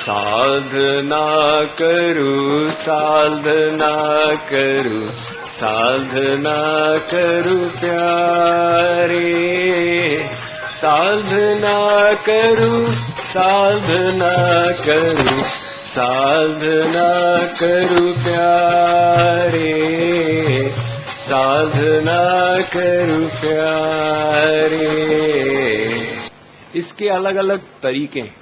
साधना करूं साधना करूं साधना करूं प्यारे, साधना करूं साधना करूं साधना करूं प्यारे, साधना करूं प्यारे। इसके अलग अलग तरीके हैं।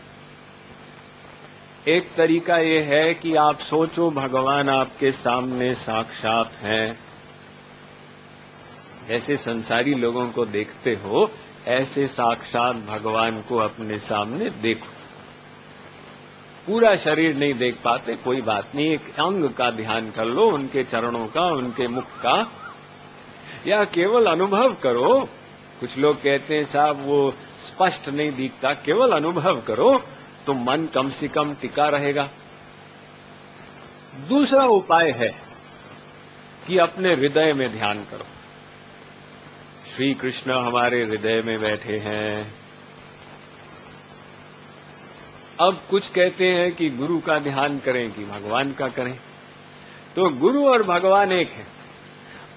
एक तरीका ये है कि आप सोचो भगवान आपके सामने साक्षात हैं। जैसे संसारी लोगों को देखते हो ऐसे साक्षात भगवान को अपने सामने देखो। पूरा शरीर नहीं देख पाते, कोई बात नहीं, एक अंग का ध्यान कर लो, उनके चरणों का, उनके मुख का, या केवल अनुभव करो। कुछ लोग कहते हैं साहब वो स्पष्ट नहीं दिखता, केवल अनुभव करो तो मन कम से कम टिका रहेगा। दूसरा उपाय है कि अपने हृदय में ध्यान करो। श्री कृष्ण हमारे हृदय में बैठे हैं। अब कुछ कहते हैं कि गुरु का ध्यान करें कि भगवान का करें, तो गुरु और भगवान एक है।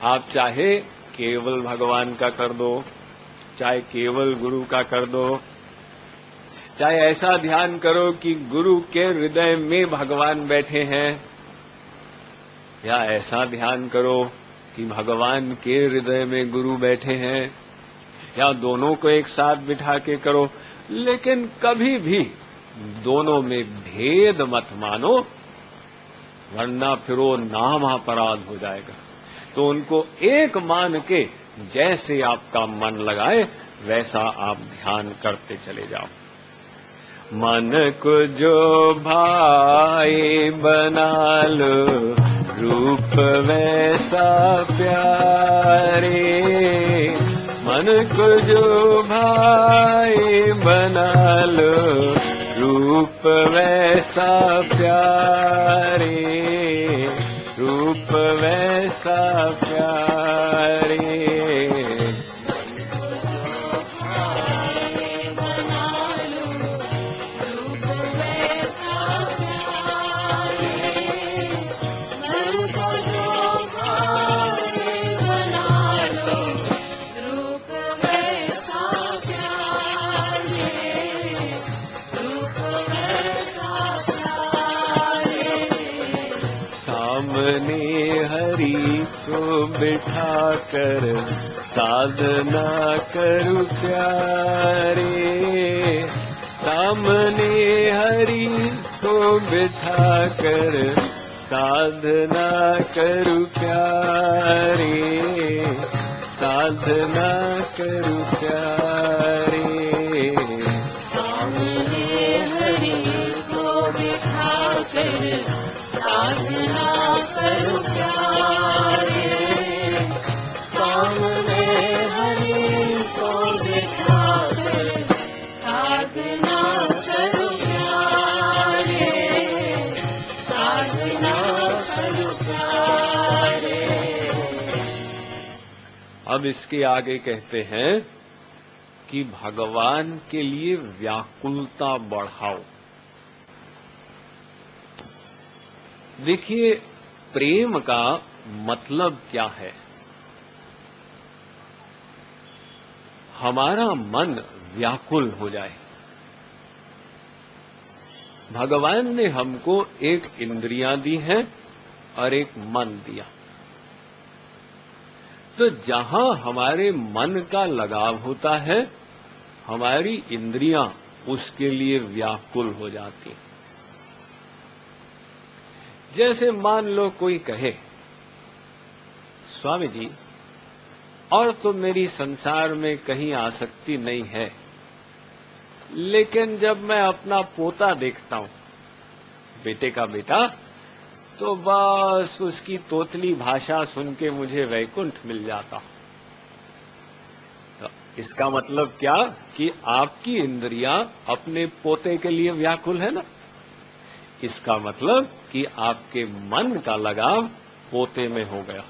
आप चाहे केवल भगवान का कर दो, चाहे केवल गुरु का कर दो, चाहे ऐसा ध्यान करो कि गुरु के हृदय में भगवान बैठे हैं, या ऐसा ध्यान करो कि भगवान के हृदय में गुरु बैठे हैं, या दोनों को एक साथ बिठा के करो। लेकिन कभी भी दोनों में भेद मत मानो, वरना फिर वो नाम अपराध हो जाएगा। तो उनको एक मान के जैसे आपका मन लगाए वैसा आप ध्यान करते चले जाओ। मन को जो भाई बना लो, रूप वैसा प्यारे। मन को जो भाई बना लो, रूप वैसा प्यारे, रूप वैसा प्यारे। सामने हरि को बिठा कर साधना करूं प्यारे। सामने हरि को बिठा कर साधना करूं प्यारे, साधना करूं प्यारे। सामने हरि को बिठा कर साधना करूं प्यारे। सामने हरि को बिठा कर साधना करूं प्यारे, साधना करूं प्यारे। अब इसके आगे कहते हैं कि भगवान के लिए व्याकुलता बढ़ाओ। देखिए, प्रेम का मतलब क्या है? हमारा मन व्याकुल हो जाए। भगवान ने हमको एक इंद्रियां दी हैं और एक मन दिया। तो जहां हमारे मन का लगाव होता है, हमारी इंद्रियां उसके लिए व्याकुल हो जाती हैं। जैसे मान लो कोई कहे, स्वामी जी और तो मेरी संसार में कहीं आसक्ति नहीं है, लेकिन जब मैं अपना पोता देखता हूं, बेटे का बेटा, तो बस उसकी तोतली भाषा सुन के मुझे वैकुंठ मिल जाता। तो इसका मतलब क्या कि आपकी इंद्रियां अपने पोते के लिए व्याकुल है ना। इसका मतलब कि आपके मन का लगाव पोते में हो गया,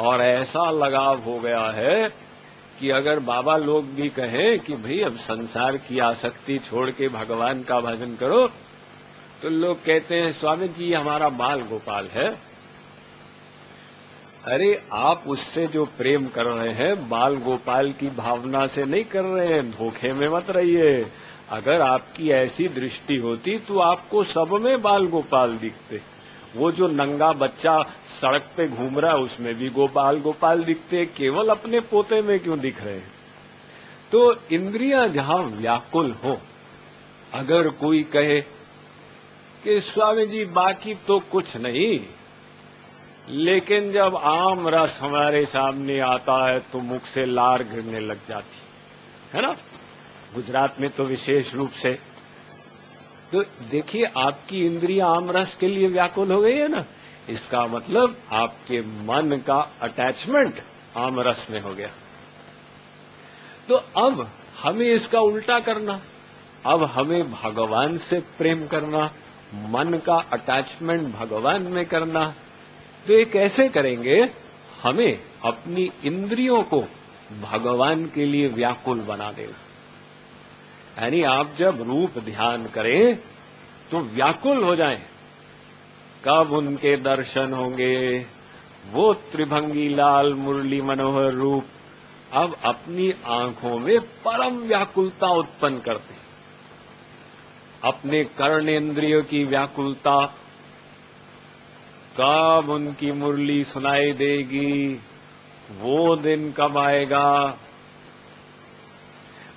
और ऐसा लगाव हो गया है कि अगर बाबा लोग भी कहें कि भाई अब संसार की आसक्ति छोड़ के भगवान का भजन करो, तो लोग कहते हैं स्वामी जी हमारा बाल गोपाल है। अरे आप उससे जो प्रेम कर रहे हैं बाल गोपाल की भावना से नहीं कर रहे हैं, धोखे में मत रहिए। अगर आपकी ऐसी दृष्टि होती तो आपको सब में बाल गोपाल दिखते। वो जो नंगा बच्चा सड़क पे घूम रहा है उसमें भी बाल गोपाल दिखते, केवल अपने पोते में क्यों दिख रहे हैं? तो इंद्रियां जहां व्याकुल हो, अगर कोई कहे कि स्वामी जी बाकी तो कुछ नहीं, लेकिन जब आम रस हमारे सामने आता है तो मुख से लार गिरने लग जाती है ना, गुजरात में तो विशेष रूप से। तो देखिए आपकी इंद्रियां आम रस के लिए व्याकुल हो गई है ना, इसका मतलब आपके मन का अटैचमेंट आम रस में हो गया। तो अब हमें इसका उल्टा करना, अब हमें भगवान से प्रेम करना, मन का अटैचमेंट भगवान में करना। तो ये कैसे करेंगे? हमें अपनी इंद्रियों को भगवान के लिए व्याकुल बना देना। यानी आप जब रूप ध्यान करें तो व्याकुल हो जाएं। कब उनके दर्शन होंगे? वो त्रिभंगी लाल मुरली मनोहर रूप अब अपनी आंखों में परम व्याकुलता उत्पन्न करते हैं। अपने कर्णेंद्रियों की व्याकुलता, कब उनकी मुरली सुनाई देगी, वो दिन कब आएगा?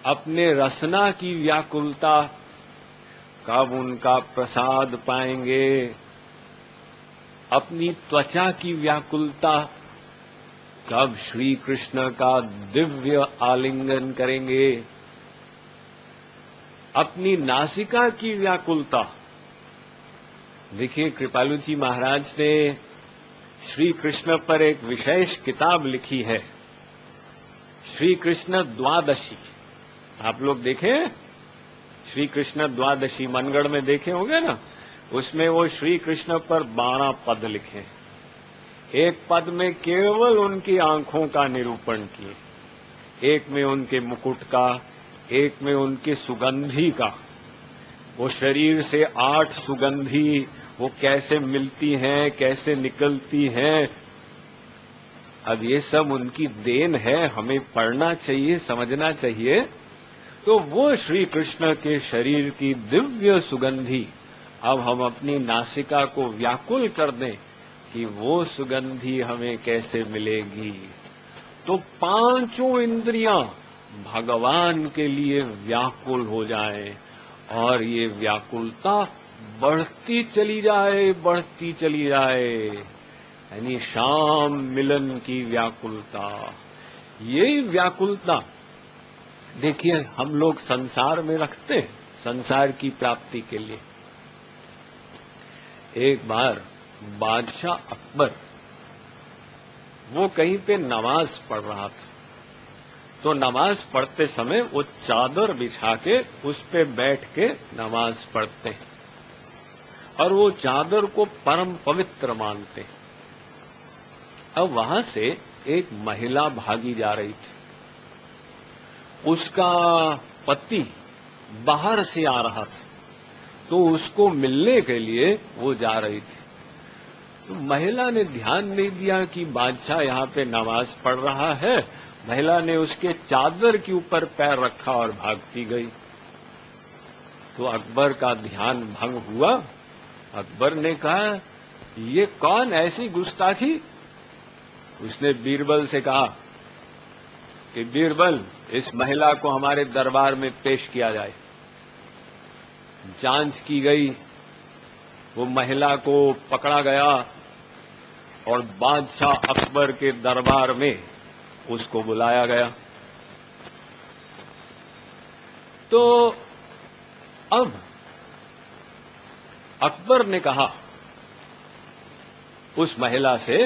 अपने रसना की व्याकुलता, कब उनका प्रसाद पाएंगे? अपनी त्वचा की व्याकुलता, कब श्री कृष्ण का दिव्य आलिंगन करेंगे? अपनी नासिका की व्याकुलता, देखिए कृपालु जी महाराज ने श्री कृष्ण पर एक विशेष किताब लिखी है, श्री कृष्ण द्वादशी। आप लोग देखें श्री कृष्ण द्वादशी, मनगढ़ में देखे होंगे ना, उसमें वो श्री कृष्ण पर 12 पद लिखे। एक पद में केवल उनकी आंखों का निरूपण किए, एक में उनके मुकुट का, एक में उनके सुगंधी का। वो शरीर से 8 सुगंधी वो कैसे मिलती हैं, कैसे निकलती हैं। अब ये सब उनकी देन है, हमें पढ़ना चाहिए, समझना चाहिए। तो वो श्री कृष्ण के शरीर की दिव्य सुगंधी अब हम अपनी नासिका को व्याकुल कर दें कि वो सुगंधी हमें कैसे मिलेगी। तो 5 इंद्रियां भगवान के लिए व्याकुल हो जाएं और ये व्याकुलता बढ़ती चली जाए, बढ़ती चली जाए। यानी शाम मिलन की व्याकुलता, यही व्याकुलता देखिए हम लोग संसार में रखते हैं, संसार की प्राप्ति के लिए। एक बार बादशाह अकबर वो कहीं पे नमाज पढ़ रहा था, तो नमाज पढ़ते समय वो चादर बिछा के उस पे बैठ के नमाज पढ़ते हैं और वो चादर को परम पवित्र मानते हैं। अब वहां से एक महिला भागी जा रही थी, उसका पति बाहर से आ रहा था, तो उसको मिलने के लिए वो जा रही थी। तो महिला ने ध्यान नहीं दिया कि बादशाह यहाँ पे नमाज पढ़ रहा है। महिला ने उसके चादर के ऊपर पैर रखा और भागती गई। तो अकबर का ध्यान भंग हुआ। अकबर ने कहा ये कौन ऐसी गुस्ताखी? उसने बीरबल से कहा कि बीरबल इस महिला को हमारे दरबार में पेश किया जाए। जांच की गई, वो महिला को पकड़ा गया और बादशाह अकबर के दरबार में उसको बुलाया गया। तो अब अकबर ने कहा उस महिला से